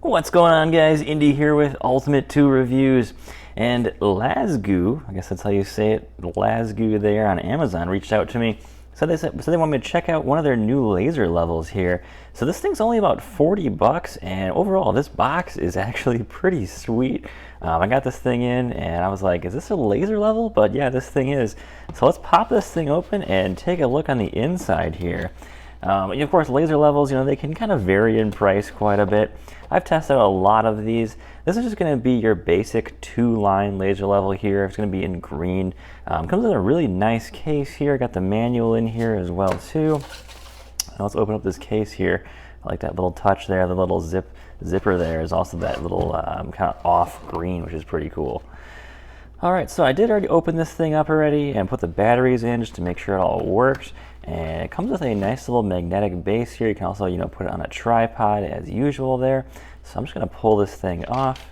What's going on, guys? Indy here with Ultimate 2 Reviews. And Lazgoo, I guess that's how you say it, Lazgoo there on Amazon reached out to me. So they want me to check out one of their new laser levels here. So this thing's only about 40 bucks, and overall this box is actually pretty sweet. I got this thing in and I was like, is this a laser level? But yeah, this thing is. So let's pop this thing open and take a look on the inside here. Of course, laser levels, they can kind of vary in price quite a bit. I've tested a lot of these. This is just going to be your basic 2-line laser level here. It's going to be in green. Comes in a really nice case here. Got the manual in here as well too. Now let's open up this case here. I like that little touch there. The little zipper there is also that little kind of off green, which is pretty cool. Alright, so I did already open this thing up already and put the batteries in just to make sure it all works. And it comes with a nice little magnetic base here. You can also, put it on a tripod as usual there. So I'm just going to pull this thing off.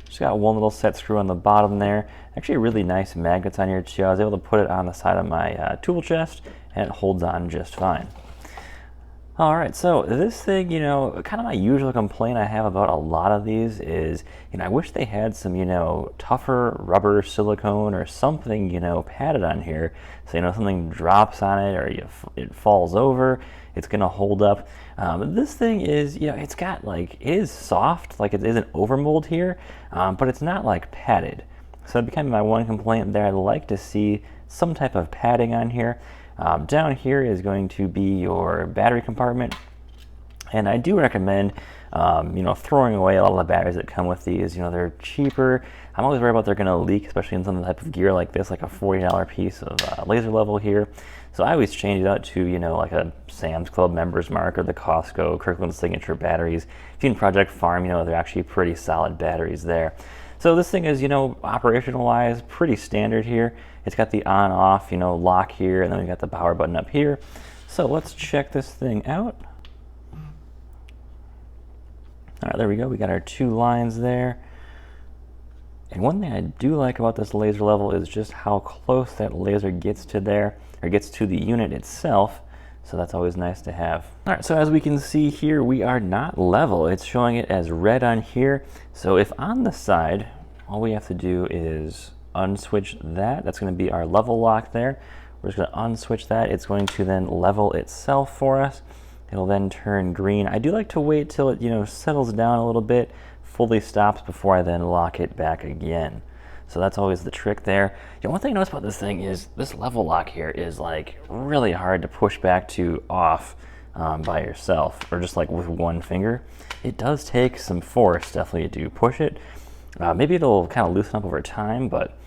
Just got one little set screw on the bottom there. Actually really nice magnets on here too. I was able to put it on the side of my tool chest and it holds on just fine. Alright, so this thing, kind of my usual complaint I have about a lot of these is, I wish they had some, tougher rubber, silicone, or something, padded on here. So, something drops on it or it falls over, it's going to hold up. This thing is, it's got it is soft, like it isn't overmold here, but it's not padded. So that'd be kind of my one complaint there. I'd like to see some type of padding on here. Down here is going to be your battery compartment, and I do recommend throwing away a lot of the batteries that come with these. They're cheaper. I'm always worried about they're going to leak, especially in some type of gear like this, like a $40 piece of laser level here. So I always change it out to like a Sam's Club Members Mark or the Costco Kirkland Signature batteries. If you can Project Farm, they're actually pretty solid batteries there. So this thing is, operational-wise, pretty standard here. It's got the on-off, lock here, and then we got the power button up here. So let's check this thing out. All right, there we go. We got our 2 lines there. And one thing I do like about this laser level is just how close that laser gets to there, or gets to the unit itself. So that's always nice to have. All right, so as we can see here, we are not level. It's showing it as red on here. So if on the side, all we have to do is unswitch that. That's going to be our level lock there. We're just going to unswitch that. It's going to then level itself for us. It'll then turn green. I do like to wait till it, settles down a little bit, fully stops before I then lock it back again. So that's always the trick there. One thing I noticed about this thing is this level lock here is really hard to push back to off by yourself, or just with one finger. It does take some force definitely to push it. Maybe it'll kind of loosen up over time, but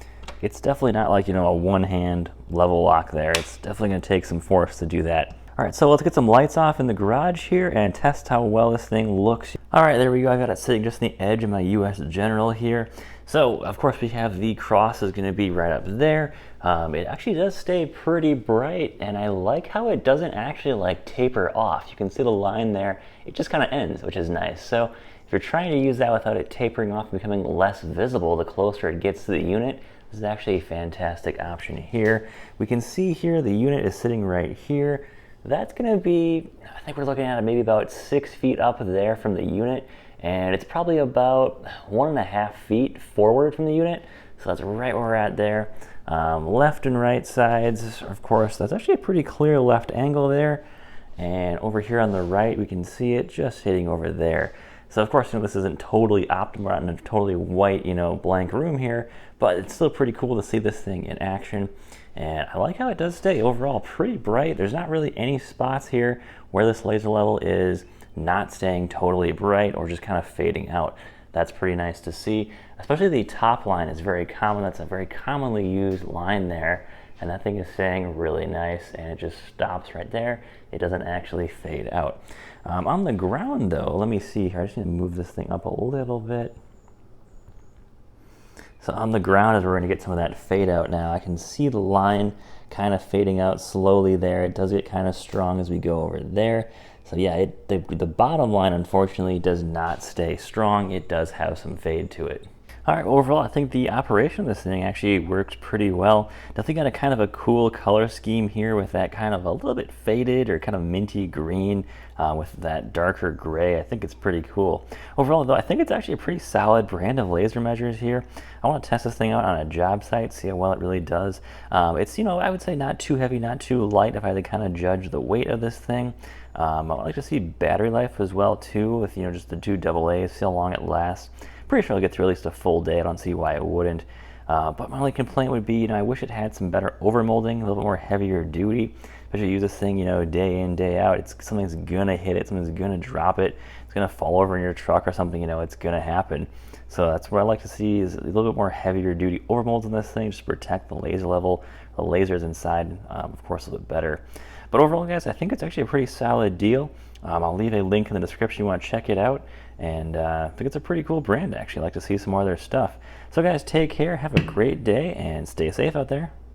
it's definitely not a one-hand level lock there. It's definitely going to take some force to do that. All right, so let's get some lights off in the garage here and test how well this thing looks. All right, there we go. I've got it sitting just on the edge of my US General here. So, of course, we have the cross is going to be right up there. It actually does stay pretty bright, and I like how it doesn't actually taper off. You can see the line there. It just kind of ends, which is nice. So if you're trying to use that without it tapering off and becoming less visible the closer it gets to the unit, this is actually a fantastic option here. We can see here the unit is sitting right here. That's going to be, I think we're looking at maybe about 6 feet up there from the unit, and it's probably about 1.5 feet forward from the unit. So that's right where we're at there. Left and right sides, of course, that's actually a pretty clear left angle there. And over here on the right, we can see it just hitting over there. So of course, this isn't totally optimal. We're not in a totally white, blank room here, but it's still pretty cool to see this thing in action. And I like how it does stay overall pretty bright. There's not really any spots here where this laser level is not staying totally bright or just kind of fading out. That's pretty nice to see. Especially the top line is very common. That's a very commonly used line there. And that thing is staying really nice, and it just stops right there. It doesn't actually fade out. On the ground though, let me see here. I just need to move this thing up a little bit. So on the ground is where we're going to get some of that fade out now. I can see the line kind of fading out slowly there. It does get kind of strong as we go over there. So yeah, the bottom line unfortunately does not stay strong. It does have some fade to it. All right, overall, I think the operation of this thing actually works pretty well. Definitely got a kind of a cool color scheme here with that kind of a little bit faded or kind of minty green with that darker gray. I think it's pretty cool. Overall, though, I think it's actually a pretty solid brand of laser measures here. I want to test this thing out on a job site, see how well it really does. It's, I would say not too heavy, not too light if I had to kind of judge the weight of this thing. I would like to see battery life as well, too, with, just the two AA's, see how long it lasts. Pretty sure I'll get through at least a full day. I don't see why it wouldn't. But my only complaint would be, I wish it had some better overmolding, a little bit more heavier duty. Especially use this thing, day in, day out. It's something's gonna hit it, something's gonna drop it, it's gonna fall over in your truck or something. It's gonna happen. So that's what I like to see is a little bit more heavier duty overmolds in this thing, just to protect the laser level, the lasers inside, of course, a little bit better. But overall, guys, I think it's actually a pretty solid deal. I'll leave a link in the description if you want to check it out. And I think it's a pretty cool brand, actually. I'd like to see some more of their stuff. So, guys, take care, have a great day, and stay safe out there.